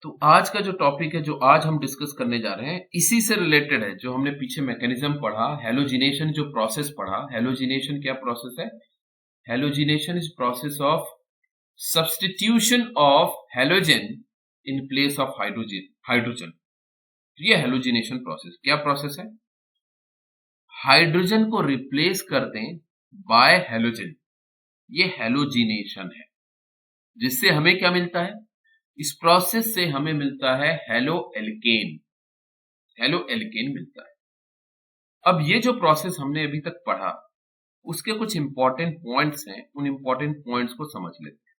तो आज का जो टॉपिक है, जो आज हम डिस्कस करने जा रहे हैं, इसी से रिलेटेड है। जो हमने पीछे मैकेनिज्म पढ़ा, हैलोजिनेशन जो प्रोसेस पढ़ा। हैलोजिनेशन क्या प्रोसेस है? Halogenation is process of substitution of halogen in place of hydrogen. ये हैलोजिनेशन प्रोसेस क्या प्रोसेस है? हाइड्रोजन को रिप्लेस कर दें बाय हैलोजन, ये हैलोजिनेशन है। जिससे हमें क्या मिलता है? इस प्रोसेस से हमें मिलता है हेलो एल्केन। हेलो एल्केन मिलता है। अब ये जो प्रोसेस हमने अभी तक पढ़ा, उसके कुछ इंपॉर्टेंट पॉइंट्स हैं, उन इंपॉर्टेंट पॉइंट्स को समझ लेते हैं।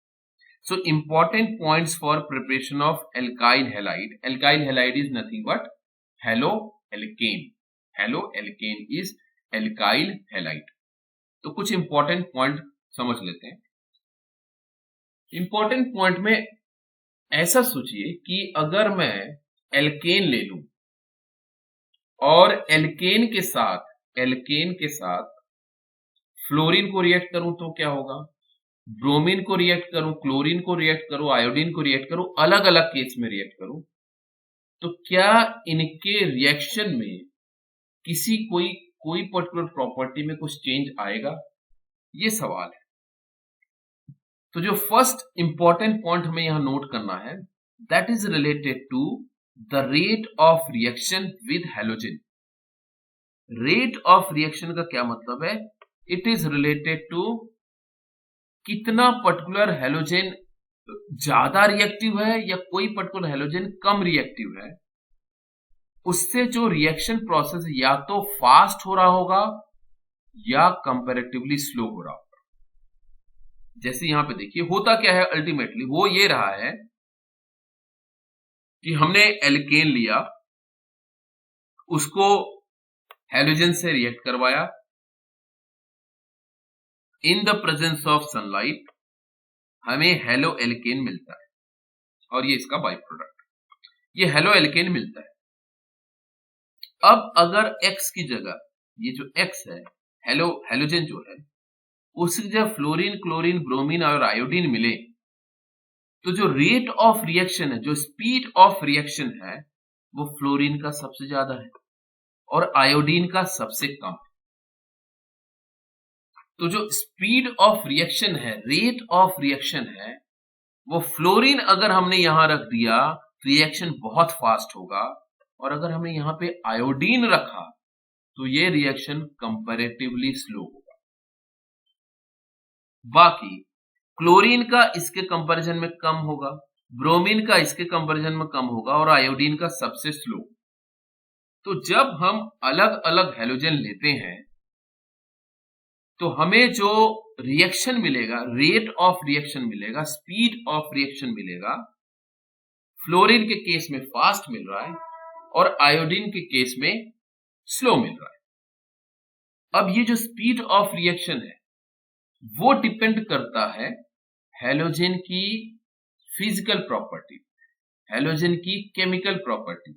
So important points for preparation of alkyl halide. Alkyl halide is nothing but halo alkane. Halo alkane is alkyl halide. तो कुछ इंपॉर्टेंट पॉइंट समझ लेते हैं। इंपॉर्टेंट पॉइंट में ऐसा सोचिए कि अगर मैं एल्केन ले लूं और एल्केन के साथ फ्लोरीन को रिएक्ट करूं तो क्या होगा? ब्रोमीन को रिएक्ट करूं, क्लोरीन को रिएक्ट करूं, आयोडीन को रिएक्ट करूं, अलग अलग केस में रिएक्ट करूं, तो क्या इनके रिएक्शन में कोई पर्टिकुलर प्रॉपर्टी में कुछ चेंज आएगा? ये सवाल है। तो जो फर्स्ट इंपॉर्टेंट पॉइंट हमें यहां नोट करना है, that is related to the rate of reaction with halogen. Rate of reaction का क्या मतलब है? इट इज रिलेटेड टू कितना पर्टिकुलर हैलोजन ज्यादा रिएक्टिव है या कोई पर्टिकुलर हैलोजन कम रिएक्टिव है, उससे जो रिएक्शन प्रोसेस या तो फास्ट हो रहा होगा या कंपैरेटिवली स्लो हो रहा होगा। जैसे यहां पे देखिए होता क्या है, अल्टीमेटली वो ये रहा है कि हमने एल्केन लिया, उसको हैलोजन से रिएक्ट करवाया, in the presence of sunlight हमें हेलो एल्केन मिलता है और ये इसका बाई प्रोडक्ट, ये हेलो एल्केन मिलता है। अब अगर X की जगह ये जो X है, हैलोजन जो है, उसकी जगह फ्लोरीन, क्लोरीन, ब्रोमीन और आयोडीन मिले, तो जो रेट ऑफ रिएक्शन है, जो स्पीड ऑफ रिएक्शन है, वो फ्लोरीन का सबसे ज्यादा है और आयोडीन का सबसे कम है। तो जो स्पीड ऑफ रिएक्शन है, रेट ऑफ रिएक्शन है, वो फ्लोरीन अगर हमने यहां रख दिया, रिएक्शन बहुत फास्ट होगा, और अगर हमने यहां पे आयोडीन रखा तो ये रिएक्शन कंपैरेटिवली स्लो होगा। बाकी क्लोरीन का इसके कंपैरिजन में कम होगा, ब्रोमीन का इसके कंपैरिजन में कम होगा और आयोडीन का सबसे स्लो। तो जब हम अलग अलग हैलोजन लेते हैं तो हमें जो रिएक्शन मिलेगा, रेट ऑफ रिएक्शन मिलेगा, स्पीड ऑफ रिएक्शन मिलेगा, फ्लोरीन के केस में फास्ट मिल रहा है और आयोडीन के केस में स्लो मिल रहा है। अब ये जो स्पीड ऑफ रिएक्शन है वो डिपेंड करता है हैलोजन की फिजिकल प्रॉपर्टी, हैलोजन की केमिकल प्रॉपर्टी।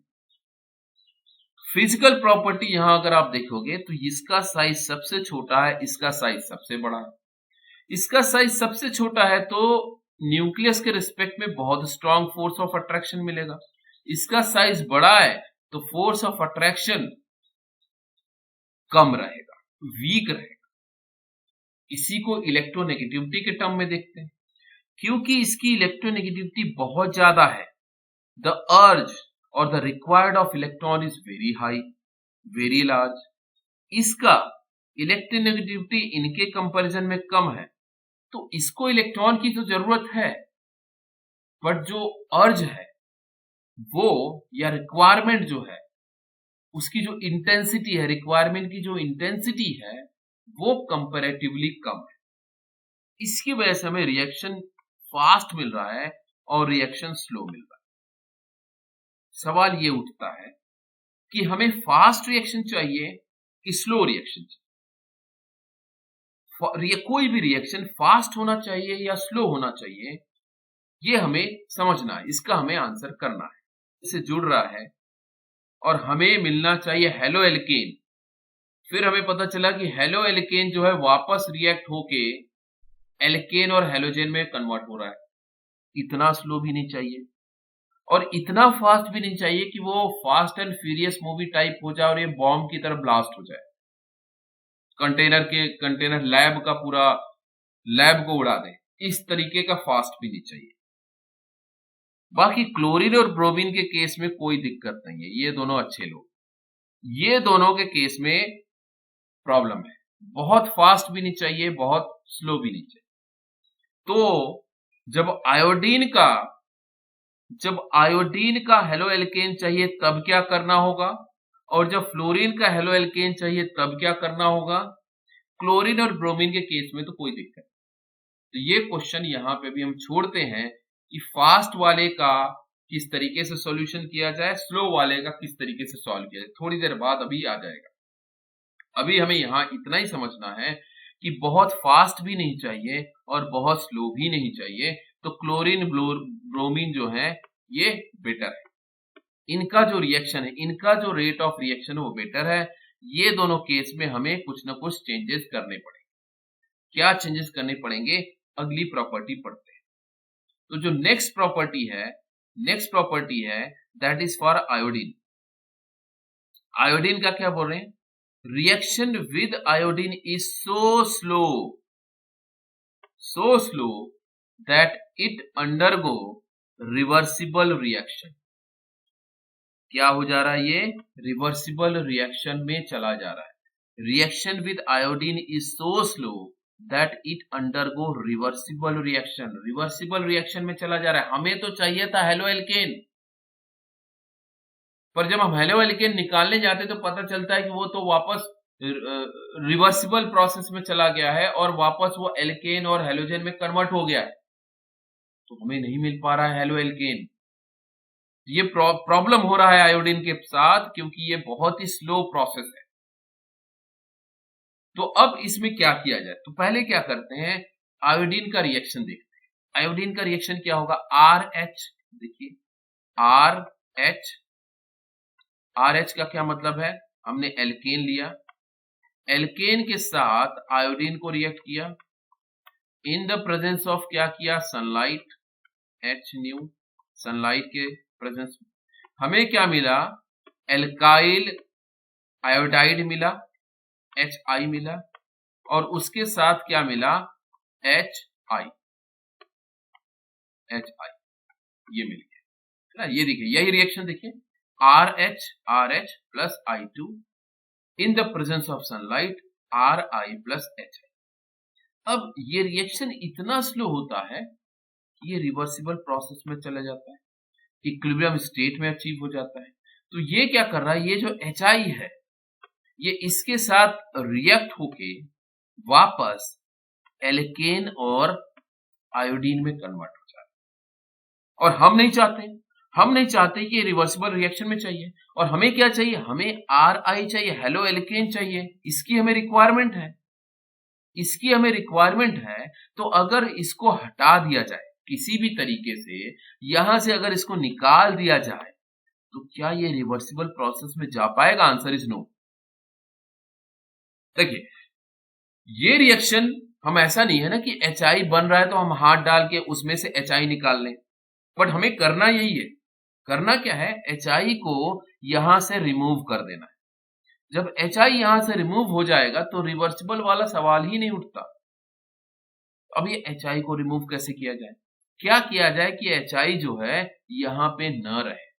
फिजिकल प्रॉपर्टी यहां अगर आप देखोगे तो इसका साइज सबसे छोटा है, इसका साइज सबसे बड़ा है। इसका साइज सबसे छोटा है तो न्यूक्लियस के रिस्पेक्ट में बहुत स्ट्रॉन्ग फोर्स ऑफ अट्रैक्शन मिलेगा। इसका साइज बड़ा है तो फोर्स ऑफ अट्रैक्शन कम रहेगा, वीक रहेगा। इसी को इलेक्ट्रोनेगेटिविटी के टर्म में देखते हैं। क्योंकि इसकी इलेक्ट्रोनेगेटिविटी बहुत ज्यादा है, द अर्ज और the required of electron is very high, very large. इसका इलेक्ट्रोनेगेटिविटी इनके कंपैरिजन में कम है, तो इसको इलेक्ट्रॉन की तो जरूरत है, बट जो अर्ज है वो या रिक्वायरमेंट जो है, उसकी जो इंटेंसिटी है, रिक्वायरमेंट की जो इंटेंसिटी है, वो कंपैरेटिवली कम है। इसकी वजह से हमें रिएक्शन फास्ट मिल रहा है और रिएक्शन स्लो मिल रहा है। सवाल ये उठता है कि हमें फास्ट रिएक्शन चाहिए कि स्लो रिएक्शन चाहिए? कोई भी रिएक्शन फास्ट होना चाहिए या स्लो होना चाहिए, ये हमें समझना है, इसका हमें आंसर करना है। इससे जुड़ रहा है और हमें मिलना चाहिए हेलो एल्केन। फिर हमें पता चला कि हेलो एल्केन जो है वापस रिएक्ट होके एल्केन और हैलोजन में कन्वर्ट हो रहा है। इतना स्लो भी नहीं चाहिए। और इतना फास्ट भी नहीं चाहिए कि वो fast and furious movie type हो जाए और ये बॉम्ब की तरह ब्लास्ट हो जाए, कंटेनर लैब का पूरा लैब को उड़ा दे, इस तरीके का फास्ट भी नहीं चाहिए। बाकी क्लोरीन और ब्रोमीन के केस में कोई दिक्कत नहीं है, ये दोनों अच्छे लोग। ये दोनों के केस में प्रॉब्लम है, बहुत फास्ट भी नहीं चाहिए, बहुत स्लो भी नहीं चाहिए। तो जब आयोडीन का हेलो एल्केन चाहिए तब क्या करना होगा, और जब फ्लोरीन का हेलो एल्केन चाहिए तब क्या करना होगा। क्लोरीन और ब्रोमीन के केस में तो कोई दिक्कत नहीं। तो ये क्वेश्चन यहाँ पे भी हम छोड़ते हैं कि फास्ट वाले का किस तरीके से सॉल्यूशन किया जाए, स्लो वाले का किस तरीके से सॉल्व किया जाए, थोड़ी देर बाद अभी आ जाएगा। अभी हमें यहाँ इतना ही समझना है कि बहुत फास्ट भी नहीं चाहिए और बहुत स्लो भी नहीं चाहिए। तो क्लोरीन ब्रोमीन जो है ये बेटर है, इनका जो रिएक्शन है, इनका जो रेट ऑफ रिएक्शन है वो बेटर है। ये दोनों केस में हमें कुछ ना कुछ चेंजेस करने पड़ेंगे। क्या चेंजेस करने पड़ेंगे, अगली प्रॉपर्टी पढ़ते हैं। तो जो नेक्स्ट प्रॉपर्टी है that is for iodine. Iodine का क्या बोल रहे हैं, reaction with iodine is so slow that it undergo reversible reaction। क्या हो जा रहा है, ये रिवर्सिबल रिएक्शन में चला जा रहा है। Reaction with iodine is so slow that it undergo reversible reaction। Reversible reaction में चला जा रहा है। हमें तो चाहिए था हेलो एल्केन, पर जब हम हेलो एल्केन निकालने जाते तो पता चलता है कि वो तो वापस रिवर्सिबल प्रोसेस में चला गया है और वापस वो एल्केन और हेलोजन में कन्वर्ट हो गया है। तो हमें नहीं मिल पा रहा है हेलो एल्केन। ये प्रॉब्लम हो रहा है आयोडीन के साथ, क्योंकि ये बहुत ही स्लो प्रोसेस है। तो अब इसमें क्या किया जाए, तो पहले क्या करते हैं, आयोडीन का रिएक्शन देखते हैं। आयोडीन का रिएक्शन क्या होगा, RH। देखिए RH का क्या मतलब है, हमने एल्केन लिया, एल्केन के साथ आयोडीन को रिएक्ट किया, इन द प्रेजेंस ऑफ क्या किया, सनलाइट, H∣, सनलाइट के प्रेजेंस में हमें क्या मिला, एल्काइल आयोडाइड मिला, HI मिला, और उसके साथ क्या मिला, HI ये मिल गया, है ना। ये देखिए, यही रिएक्शन देखिए, RH plus I2 in the presence of sunlight Ri plus HI। अब ये रिएक्शन इतना स्लो होता है कि ये रिवर्सिबल प्रोसेस में चला जाता है, इक्विलिब्रियम स्टेट में अचीव हो जाता है। तो ये क्या कर रहा है, ये जो HI है ये इसके साथ रिएक्ट होके वापस एल्केन और आयोडीन में कन्वर्ट हो जाता है। और हम नहीं चाहते कि ये रिवर्सिबल रिएक्शन में चाहिए। और हमें क्या चाहिए, हमें Ri चाहिए, हेलो एल्केन चाहिए, इसकी हमें रिक्वायरमेंट है। तो अगर इसको हटा दिया जाए किसी भी तरीके से, यहां से अगर इसको निकाल दिया जाए तो क्या ये रिवर्सिबल प्रोसेस में जा पाएगा, आंसर इज नो। देखिए, ये रिएक्शन हम ऐसा नहीं है ना कि HI बन रहा है तो हम हाथ डाल के उसमें से HI निकाल लें, बट हमें करना यही है। करना क्या है, HI को यहां से रिमूव कर देना है। जब HI यहां से रिमूव हो जाएगा तो रिवर्सिबल वाला सवाल ही नहीं उठता। अब ये HI को रिमूव कैसे किया जाए, क्या किया जाए कि HI जो है यहां पे न रहे।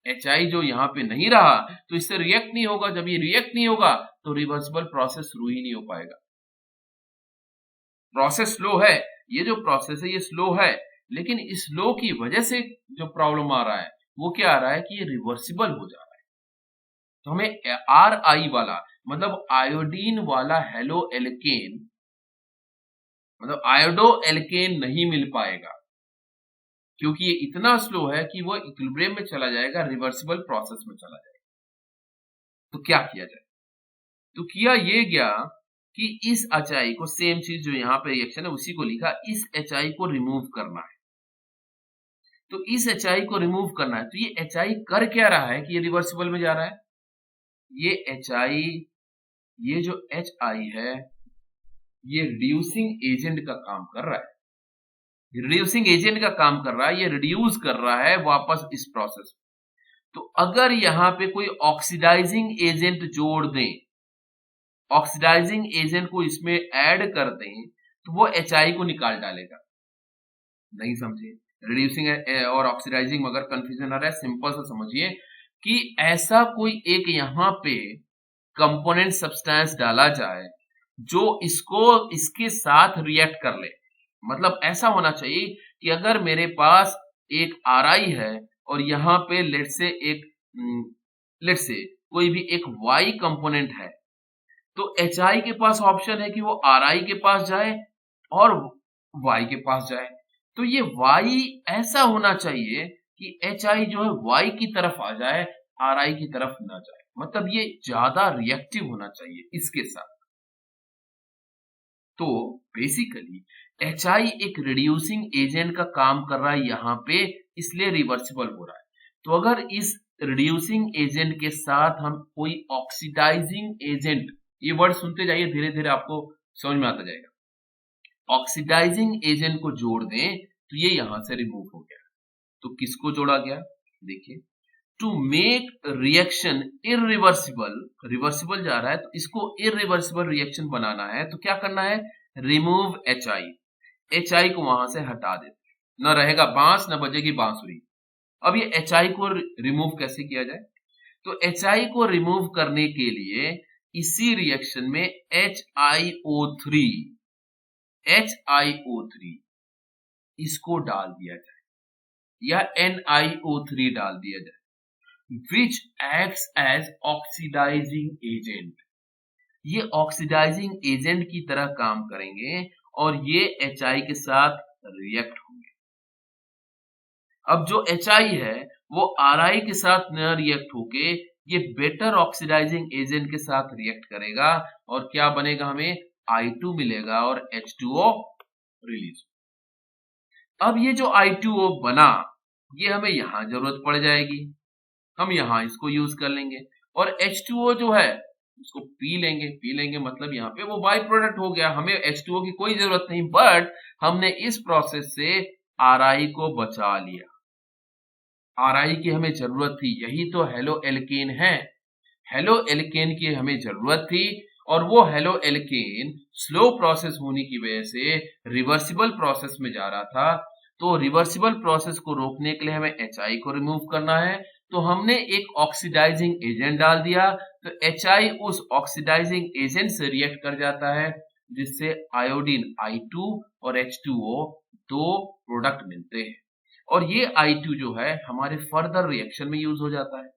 HI जो यहाँ पे नहीं रहा तो इससे रिएक्ट नहीं होगा, जब ये रिएक्ट नहीं होगा तो रिवर्सिबल प्रोसेस शुरू ही नहीं हो पाएगा। प्रोसेस स्लो है, ये जो प्रोसेस है ये स्लो है, लेकिन इस स्लो की वजह से जो प्रॉब्लम आ रहा है वो क्या आ रहा है कि ये रिवर्सिबल हो जा रहा है। तो हमें Ri वाला मतलब आयोडीन वाला हेलो एल्केन, मतलब आयोडो एल्केन नहीं मिल पाएगा, क्योंकि ये इतना स्लो है कि वो इक्विलिब्रियम में चला जाएगा, रिवर्सिबल प्रोसेस में चला जाएगा। तो क्या किया जाए, तो किया ये गया कि इस HI को, सेम चीज जो यहाँ पे रिएक्शन है उसी को लिखा, इस HI को रिमूव करना है। तो इस HI को रिमूव करना है, तो ये HI कर क्या रहा है कि ये रिवर्सिबल में जा रहा है। ये HI, ये जो HI है ये रिड्यूसिंग एजेंट का काम कर रहा है। रिड्यूसिंग एजेंट का काम कर रहा है, ये रिड्यूस कर रहा है वापस इस प्रोसेस में। तो अगर यहां पे कोई ऑक्सीडाइजिंग एजेंट जोड़ दें, ऑक्सीडाइजिंग एजेंट को इसमें ऐड कर दें, तो वो HI को निकाल डालेगा। नहीं समझे? रिड्यूसिंग और ऑक्सीडाइजिंग में अगर कंफ्यूजन आ रहा है, सिंपल सा समझिए कि ऐसा कोई एक यहां पे कंपोनेंट सब्सटेंस डाला जाए जो इसको इसके साथ रिएक्ट कर ले। मतलब ऐसा होना चाहिए कि अगर मेरे पास एक RI है और यहां पे लेट से कोई भी एक Y कंपोनेंट है, तो HI के पास ऑप्शन है कि वो RI के पास जाए और Y के पास जाए। तो ये Y ऐसा होना चाहिए कि HI जो है Y की तरफ आ जाए, RI की तरफ ना जाए। मतलब ये ज्यादा रिएक्टिव होना चाहिए इसके साथ। तो बेसिकली HI एक रिड्यूसिंग एजेंट का काम कर रहा है यहां पे, इसलिए रिवर्सिबल हो रहा है। तो अगर इस रिड्यूसिंग एजेंट के साथ हम कोई ऑक्सीडाइजिंग एजेंट, ये वर्ड सुनते जाइए, धीरे धीरे आपको समझ में आता जाएगा। ऑक्सीडाइजिंग एजेंट को जोड़ दें तो ये यहां से रिमूव हो गया। तो किसको जोड़ा गया? देखिए, to make reaction irreversible, reversible जा रहा है तो इसको इरिवर्सिबल रिएक्शन बनाना है तो क्या करना है? रिमूव HI, HI को वहां से हटा देते, न रहेगा बांस न बजेगी बांसुरी। अब ये HI को रिमूव कैसे किया जाए? तो HI को रिमूव करने के लिए इसी रिएक्शन में HiO3 इसको डाल दिया जाए या NiO3 डाल दिया जाए, which acts as oxidizing agent। ये ऑक्सीडाइजिंग एजेंट की तरह काम करेंगे और ये HI के साथ रिएक्ट होंगे। अब जो HI है वो RI के साथ न रिएक्ट होके ये बेटर ऑक्सीडाइजिंग एजेंट के साथ रिएक्ट करेगा और क्या बनेगा? हमें I2 मिलेगा और H2O रिलीज। अब ये जो I2O बना, ये हमें यहां जरूरत पड़ जाएगी, हम यहां इसको यूज कर लेंगे और H2O जो है उसको पी लेंगे मतलब यहाँ पे वो बाई प्रोडक्ट हो गया। हमें H2O की कोई जरूरत नहीं, बट हमने इस प्रोसेस से RI को बचा लिया। RI की हमें जरूरत थी, यही तो हेलो एल्केन है। हेलो एल्केन की हमें जरूरत थी और वो हेलो एल्केन स्लो प्रोसेस होने की वजह से रिवर्सिबल प्रोसेस में जा रहा था। तो रिवर्सिबल प्रोसेस को रोकने के लिए हमें HI को रिमूव करना है, तो हमने एक ऑक्सीडाइजिंग एजेंट डाल दिया। तो HI उस ऑक्सीडाइजिंग एजेंट से रिएक्ट कर जाता है, जिससे आयोडीन I2 और H2O दो प्रोडक्ट मिलते हैं और ये I2 जो है हमारे फर्दर रिएक्शन में यूज हो जाता है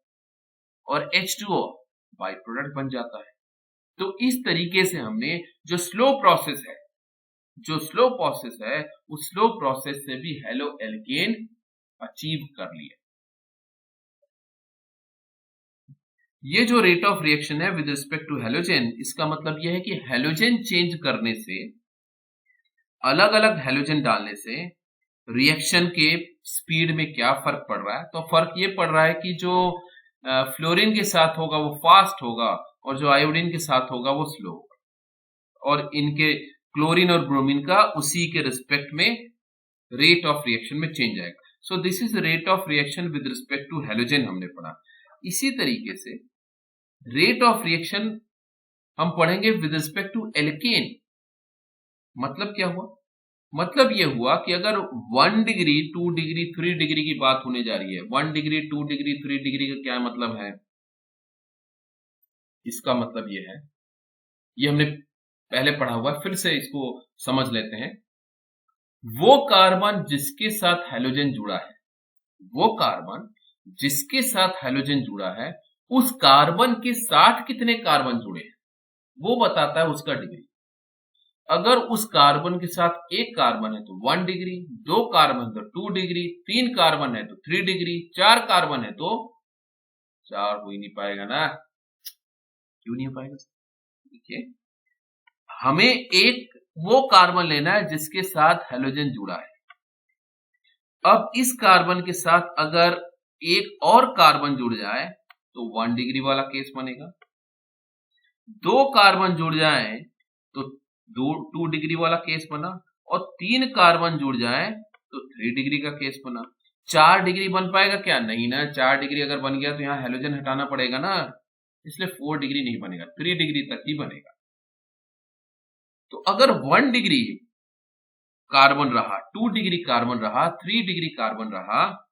और H2O बाई प्रोडक्ट बन जाता है। तो इस तरीके से हमने जो स्लो प्रोसेस है उस स्लो प्रोसेस से भी हेलो एल्केन अचीव कर लिया। ये जो रेट ऑफ रिएक्शन है विद रिस्पेक्ट टू हेलोजन, इसका मतलब यह है कि हेलोजन चेंज करने से, अलग अलग हेलोजन डालने से रिएक्शन के स्पीड में क्या फर्क पड़ रहा है? तो फर्क ये पड़ रहा है कि जो फ्लोरीन के साथ होगा वो फास्ट होगा और जो आयोडीन के साथ होगा वो स्लो होगा, और इनके क्लोरीन और ब्रोमीन का उसी के रिस्पेक्ट में रेट ऑफ रिएक्शन में चेंज आएगा। So this is rate of reaction with respect to halogen हमने पढ़ा। इसी तरीके से रेट ऑफ रिएक्शन हम पढ़ेंगे विद रिस्पेक्ट टू एल्केन। मतलब क्या हुआ? मतलब ये हुआ कि अगर 1 डिग्री 2 डिग्री 3 डिग्री की बात होने जा रही है, 1 डिग्री 2 डिग्री 3 डिग्री का क्या मतलब है? इसका मतलब ये है, ये हमने पहले पढ़ा हुआ है, फिर से इसको समझ लेते हैं। वो कार्बन जिसके साथ हेलोजन जुड़ा है, वो कार्बन जिसके साथ हेलोजन जुड़ा है, उस कार्बन के साथ कितने कार्बन जुड़े हैं वो बताता है उसका डिग्री। अगर उस कार्बन के साथ एक कार्बन है तो 1 डिग्री, 2 कार्बन है तो 2 डिग्री, 3 कार्बन है तो 3 डिग्री, 4 कार्बन है तो 4 हो ही नहीं पाएगा ना। क्यों नहीं हो पाएगा? देखिए, हमें एक वो कार्बन लेना है जिसके साथ हेलोजन जुड़ा है। अब इस कार्बन के साथ अगर एक और कार्बन जुड़ जाए तो 1 डिग्री वाला केस बनेगा, 2 कार्बन जुड़ जाए तो 2 डिग्री वाला केस बना, और 3 कार्बन जुड़ जाए तो 3 डिग्री का केस बना। 4 डिग्री बन पाएगा क्या? नहीं ना, 4 डिग्री अगर बन गया तो यहाँ हेलोजन हटाना पड़ेगा ना, इसलिए 4 डिग्री नहीं बनेगा, 3 डिग्री तक ही बनेगा। तो अगर 1 डिग्री कार्बन रहा, 2 डिग्री कार्बन रहा, 3 डिग्री कार्बन रहा,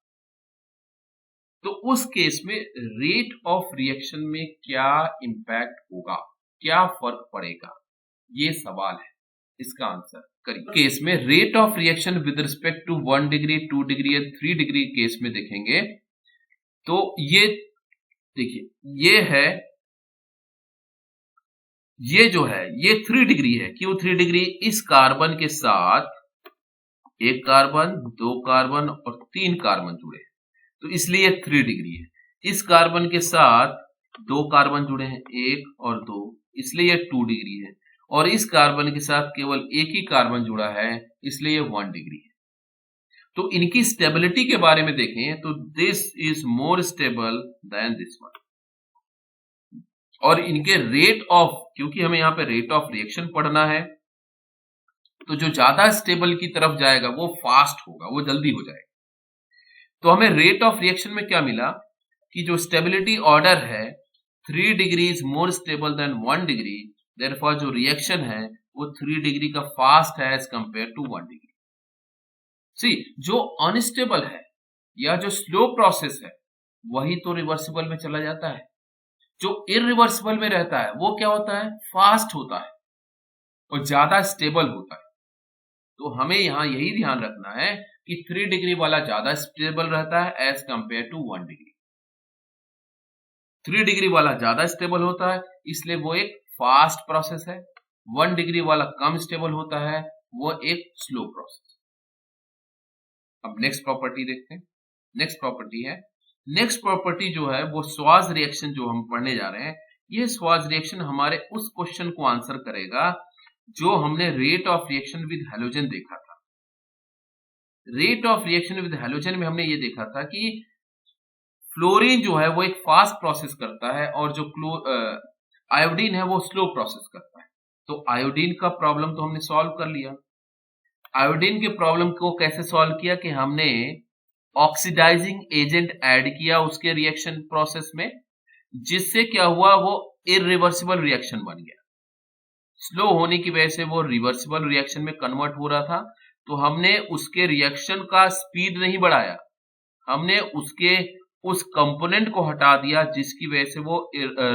तो उस केस में रेट ऑफ रिएक्शन में क्या इंपैक्ट होगा, क्या फर्क पड़ेगा, ये सवाल है। इसका आंसर करिए। केस में rate of reaction with respect to 1 degree, 2 degree या 3 डिग्री केस में देखेंगे तो ये देखिए, ये जो है ये 3 डिग्री है। क्यों 3 डिग्री? इस कार्बन के साथ 1 कार्बन, 2 कार्बन और 3 कार्बन जुड़े, तो इसलिए 3 डिग्री है। इस कार्बन के साथ 2 कार्बन जुड़े हैं, 1 और 2, इसलिए 2 डिग्री है। और इस कार्बन के साथ केवल एक ही कार्बन जुड़ा है, इसलिए 1 डिग्री है। तो इनकी स्टेबिलिटी के बारे में देखें तो this is more stable then this one. और इनके रेट ऑफ, क्योंकि हमें यहाँ पे रेट ऑफ रिएक्शन पढ़ना है, तो जो ज्यादा स्टेबल की तरफ जाएगा वो फास्ट होगा, वो जल्दी हो जाएगा। तो हमें रेट ऑफ रिएक्शन में क्या मिला कि जो स्टेबिलिटी ऑर्डर है 3 degree is more stable then 1 degree, therefore जो रिएक्शन है वो 3 डिग्री का फास्ट है एज कंपेयर टू 1 डिग्री। सी, जो अनस्टेबल है या जो स्लो प्रोसेस है वही तो रिवर्सिबल में चला जाता है। जो इरिवर्सिबल में रहता है वो क्या होता है? फास्ट होता है और ज्यादा स्टेबल होता है। तो हमें यहां यही ध्यान रखना है कि 3 डिग्री वाला ज्यादा स्टेबल रहता है as compare to 1 degree. 3 degree वाला ज्यादा स्टेबल होता है, इसलिए वो एक फास्ट प्रोसेस है। 1 डिग्री वाला कम स्टेबल होता है, वो एक स्लो प्रोसेस। अब नेक्स्ट प्रॉपर्टी देखते हैं। नेक्स्ट प्रॉपर्टी जो है वो स्वाज रिएक्शन जो हम पढ़ने जा रहे हैं, ये स्वाज रिएक्शन हमारे उस क्वेश्चन को आंसर करेगा जो हमने rate of reaction with halogen देखा था। Rate of reaction with halogen में हमने ये देखा था कि फ्लोरीन जो है वो एक फास्ट प्रोसेस करता है और जो आयोडीन है वो स्लो प्रोसेस करता है। तो आयोडीन का प्रॉब्लम तो हमने सॉल्व कर लिया। आयोडीन के प्रॉब्लम को कैसे सॉल्व किया कि हमने ऑक्सीडाइजिंग एजेंट ऐड किया उसके रिएक्शन प्रोसेस में, जिससे क्या हुआ, वो इरिवर्सिबल रिएक्शन बन गया। स्लो होने की वजह से वो रिवर्सिबल रिएक्शन में कन्वर्ट हो रहा था, तो हमने उसके रिएक्शन का स्पीड नहीं बढ़ाया, हमने उसके उस कंपोनेंट को हटा दिया जिसकी वजह से वो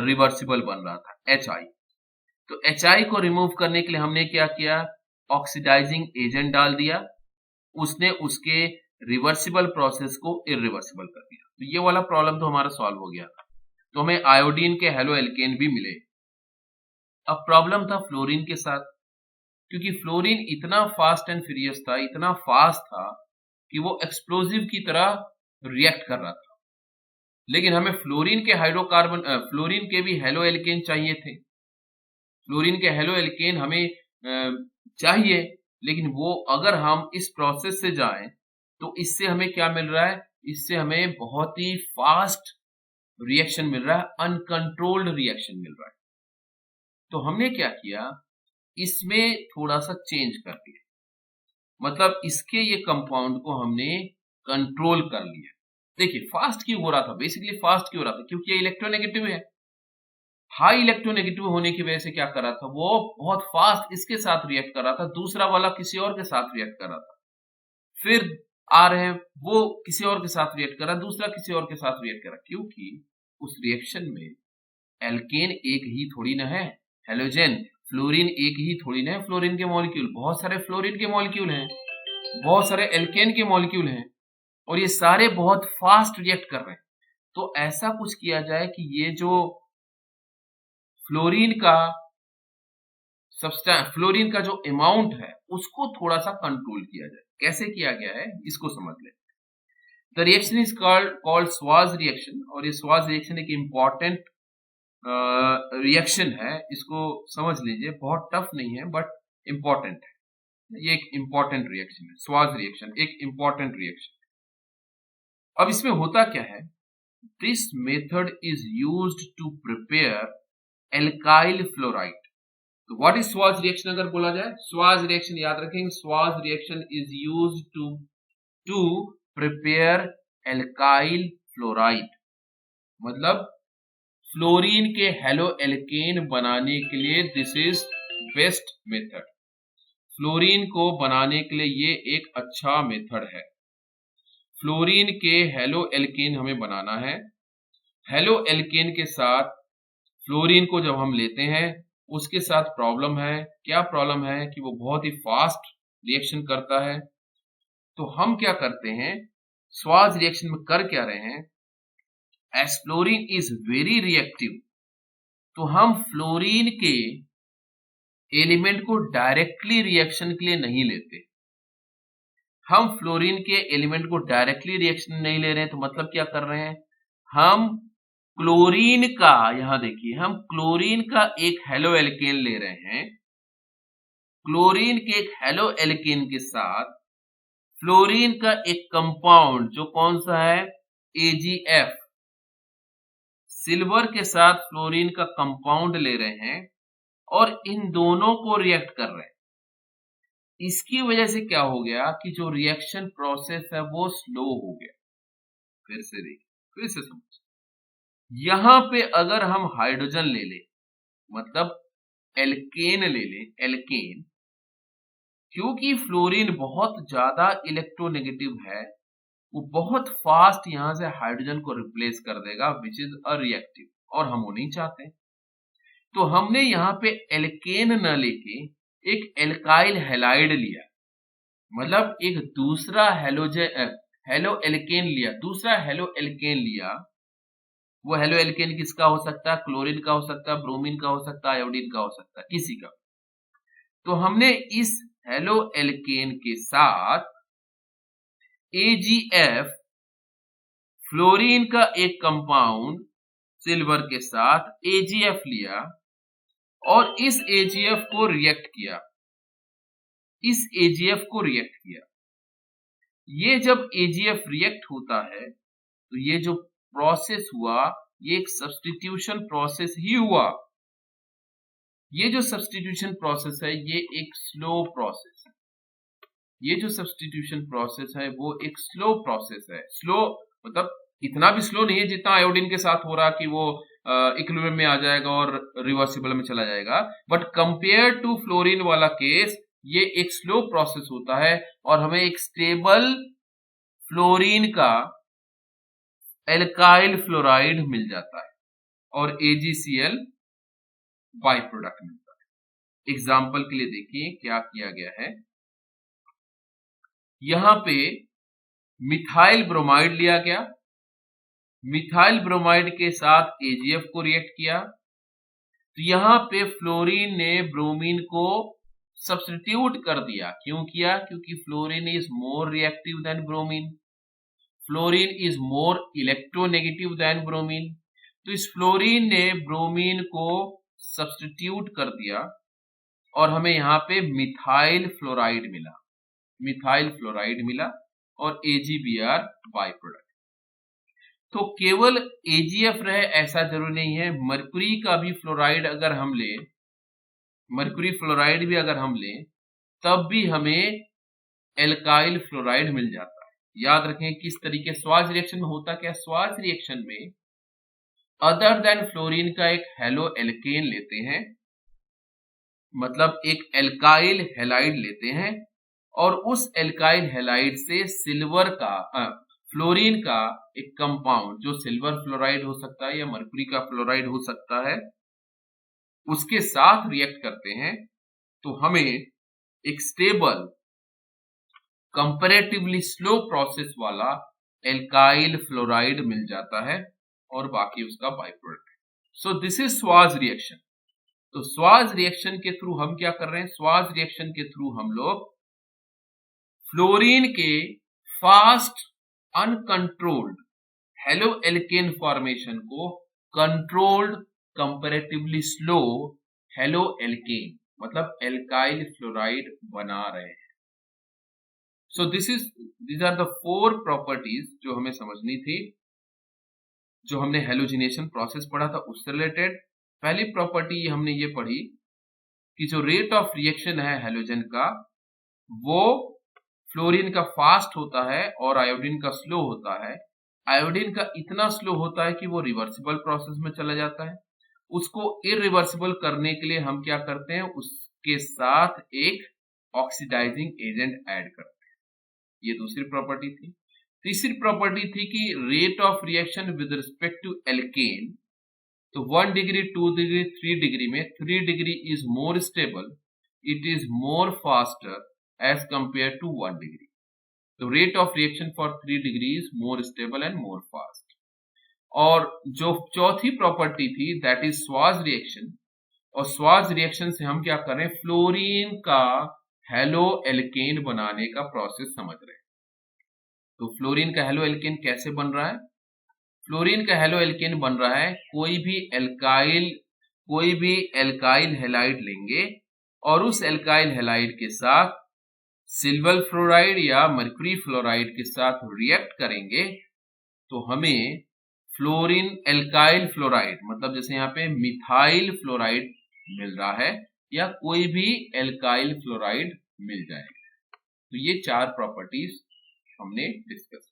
रिवर्सिबल बन रहा था, HI। तो HI को रिमूव करने के लिए हमने क्या किया? ऑक्सीडाइजिंग एजेंट डाल दिया, उसने उसके रिवर्सिबल प्रोसेस को इरिवर्सिबल कर दिया। तो ये वाला प्रॉब्लम तो हमारा सॉल्व हो गया था। तो हमें आयोडीन के हेलो एल्केन भी मिले। अब प्रॉब्लम था फ्लोरीन के साथ, क्योंकि फ्लोरीन इतना फास्ट एंड फ्यूरियस था, इतना फास्ट था कि वो एक्सप्लोजिव की तरह रिएक्ट कर रहा था। लेकिन हमें फ्लोरीन के भी हेलो एल्केन चाहिए थे। फ्लोरीन के हेलो एल्केन हमें चाहिए, लेकिन वो अगर हम इस प्रोसेस से जाएं तो इससे हमें क्या मिल रहा है? इससे हमें बहुत ही फास्ट रिएक्शन मिल रहा है, अनकंट्रोल्ड रिएक्शन मिल रहा है। तो हमने क्या किया, इसमें थोड़ा सा चेंज कर दिया, मतलब इसके ये कंपाउंड को हमने कंट्रोल कर लिया। देखिए फास्ट क्यों हो रहा था? बेसिकली फास्ट क्यों हो रहा था? क्योंकि ये इलेक्ट्रोनेगेटिव है। हाई इलेक्ट्रोनेगेटिव होने की वजह से क्या कर रहा था, वो बहुत फास्ट इसके साथ रिएक्ट कर रहा था, दूसरा वाला किसी और के साथ रिएक्ट कर रहा था, फिर आ रहे हैं वो किसी और के साथ रिएक्ट कर रहा है, दूसरा किसी और के साथ रिएक्ट कर रहा है, क्योंकि उस रिएक्शन में एल्केन एक ही थोड़ी ना है, हेलोजन फ्लोरीन एक ही थोड़ी ना है। फ्लोरीन के मॉलिक्यूल, बहुत सारे फ्लोरीन के मॉलिक्यूल हैं, बहुत सारे एल्केन के मॉलिक्यूल हैं, और ये सारे बहुत फास्ट रिएक्ट कर रहे हैं। तो ऐसा कुछ किया जाए कि ये जो फ्लोरीन का जो अमाउंट है उसको थोड़ा सा कंट्रोल किया जाए। कैसे किया गया है इसको समझ लें। द रिएक्शन इज कॉल्ड स्वाज रिएक्शन, और ये स्वाज रिएक्शन एक इंपॉर्टेंट रिएक्शन है, इसको समझ लीजिए, बहुत टफ नहीं है बट इंपॉर्टेंट है। ये एक इंपॉर्टेंट रिएक्शन है, स्वाज रिएक्शन एक इंपॉर्टेंट रिएक्शन। अब इसमें होता क्या है, this method is used to prepare alkyl fluoride. तो व्हाट इज स्वाज रिएक्शन अगर बोला जाए, स्वाज रिएक्शन याद रखेंगे, स्वाज reaction is used to prepare alkyl fluoride, मतलब फ्लोरीन के हेलो एल्केन बनाने के लिए this is best method. Fluorine को बनाने के लिए ये एक अच्छा मेथड है। फ्लोरीन के हेलो एल्केन हमें बनाना है। हेलो एल्केन के साथ फ्लोरीन को जब हम लेते हैं उसके साथ प्रॉब्लम है, क्या प्रॉब्लम है कि वो बहुत ही फास्ट रिएक्शन करता है। तो हम क्या करते हैं, स्वाज रिएक्शन में कर क्या रहे हैं, as fluorine is very reactive, तो हम फ्लोरीन के एलिमेंट को डायरेक्टली रिएक्शन के लिए नहीं लेते। हम फ्लोरीन के एलिमेंट को डायरेक्टली रिएक्शन नहीं ले रहे हैं, तो मतलब क्या कर रहे हैं, हम क्लोरीन का, यहां देखिए हम क्लोरीन का एक हेलो एल्केन ले रहे हैं। क्लोरीन के एक हेलो एल्केन के साथ फ्लोरीन का एक कंपाउंड जो कौन सा है, AgF, सिल्वर के साथ फ्लोरीन का कंपाउंड ले रहे हैं और इन दोनों को रिएक्ट कर रहे हैं। इसकी वजह से क्या हो गया कि जो रिएक्शन प्रोसेस है वो स्लो हो गया। फिर से देखिए, फिर से समझ, यहां पे अगर हम हाइड्रोजन ले ले, मतलब एल्केन ले ले, एल्केन, क्योंकि फ्लोरीन बहुत ज्यादा इलेक्ट्रोनेगेटिव है, वो बहुत फास्ट यहां से हाइड्रोजन को रिप्लेस कर देगा, विच इज अरिएक्टिव, और हम वो नहीं चाहते। तो हमने यहाँ पे एल्केन न लेके एक एल्काइल हैलाइड लिया, मतलब एक दूसरा हेलो एल्केन लिया, दूसरा हेलो एल्केन लिया। वो हेलो एल्केन किसका हो सकता है, क्लोरीन का हो सकता है, ब्रोमीन का हो सकता है, आयोडीन का हो सकता है, किसी का। तो हमने इस हेलो एल्केन के साथ AgF, फ्लोरीन का एक कंपाउंड सिल्वर के साथ AgF लिया और इस AgF को रिएक्ट किया, इस AgF को रिएक्ट किया। ये जब AgF रिएक्ट होता है तो ये जो प्रोसेस हुआ ये एक सब्स्टिट्यूशन प्रोसेस ही हुआ। ये जो सब्स्टिट्यूशन प्रोसेस है ये एक स्लो प्रोसेस है। ये जो सब्स्टिट्यूशन प्रोसेस है वो एक स्लो प्रोसेस है। स्लो मतलब इतना भी स्लो नहीं है जितना आयोडीन के साथ हो रहा कि वो इक्विलिब्रियम में आ जाएगा और रिवर्सिबल में चला जाएगा, बट कंपेयर टू फ्लोरीन वाला केस ये एक स्लो प्रोसेस होता है और हमें एक स्टेबल फ्लोरीन का एल्काइल फ्लोराइड मिल जाता है और AgCl बाई प्रोडक्ट मिलता है। एग्जाम्पल के लिए देखिए क्या किया गया है, यहां पे मिथाइल ब्रोमाइड लिया गया, मिथाइल ब्रोमाइड के साथ AgF को रिएक्ट किया, तो यहां पे फ्लोरीन ने ब्रोमीन को सब्स्टिट्यूट कर दिया। क्यों किया, क्योंकि fluorine is more reactive than bromine, fluorine is more electronegative than bromine. तो इस फ्लोरीन ने ब्रोमीन को सब्स्टिट्यूट कर दिया और हमें यहाँ पे मिथाइल फ्लोराइड मिला, मिथाइल फ्लोराइड मिला और AgBr बाई प्रोडक्ट। तो केवल AgF रहे ऐसा जरूरी नहीं है, मरकुरी का भी फ्लोराइड अगर हम ले, मरकुरी फ्लोराइड भी अगर हम लें तब भी हमें एल्काइल फ्लोराइड मिल जाता है। याद रखें किस तरीके स्वाज रिएक्शन में होता क्या, स्वाज रिएक्शन में अदर देन फ्लोरीन का एक हेलो एल्केन लेते हैं, मतलब एक एल्काइल हैलाइड लेते हैं और उस एल्काइल हैलाइड से सिल्वर का फ्लोरीन का एक कंपाउंड जो सिल्वर फ्लोराइड हो सकता है या मरकुरी का फ्लोराइड हो सकता है उसके साथ रिएक्ट करते हैं, तो हमें एक स्टेबल कंपैरेटिवली स्लो प्रोसेस वाला एल्काइल फ्लोराइड मिल जाता है और बाकी उसका बाई प्रोडक्ट है। सो दिस इज स्वाज रिएक्शन। तो स्वाज रिएक्शन के थ्रू हम क्या कर रहे हैं, स्वाज रिएक्शन के थ्रू हम लोग फ्लोरीन के fast uncontrolled halo alkane formation को controlled comparatively slow halo alkane मतलब एल्काइल फ्लोराइड बना रहे हैं। So these are the 4 properties जो हमें समझनी थी, जो हमने हेलोजिनेशन प्रोसेस पढ़ा था उससे रिलेटेड। पहली प्रॉपर्टी हमने ये पढ़ी कि जो रेट ऑफ रिएक्शन है हैलोजन का वो फ्लोरीन का फास्ट होता है और आयोडीन का स्लो होता है। आयोडीन का इतना स्लो होता है कि वो रिवर्सिबल प्रोसेस में चला जाता है। उसको इरिवर्सिबल करने के लिए हम क्या करते हैं, उसके साथ एक ऑक्सीडाइजिंग एजेंट ऐड करते हैं। ये दूसरी प्रॉपर्टी थी। तीसरी प्रॉपर्टी थी कि rate of reaction with respect to alkane, तो 1 डिग्री 2 डिग्री 3 डिग्री में 3 degree is more stable, it is more faster as compare to 1 degree. तो rate of reaction for 3 degree is more stable and more fast. और जो चौथी property थी that is स्वाज reaction, और स्वाज reaction से हम क्या कर रहे हैं, फ्लोरीन का हेलो एल्केन बनाने का प्रोसेस समझ रहे हैं। तो फ्लोरीन का हेलो एल्केन कैसे बन रहा है? फ्लोरीन का हेलो एल्केन बन रहा है, कोई भी एल्काइल हैलाइड लेंगे और उस एल्काइल हैलाइड के साथ सिल्वर फ्लोराइड या मर्क्यूरी फ्लोराइड के साथ रिएक्ट करेंगे तो हमें फ्लोरीन एल्काइल फ्लोराइड, मतलब जैसे यहाँ पे मिथाइल फ्लोराइड मिल रहा है या कोई भी एल्काइल फ्लोराइड मिल जाएगा। तो ये 4 प्रॉपर्टीज हमने डिस्कस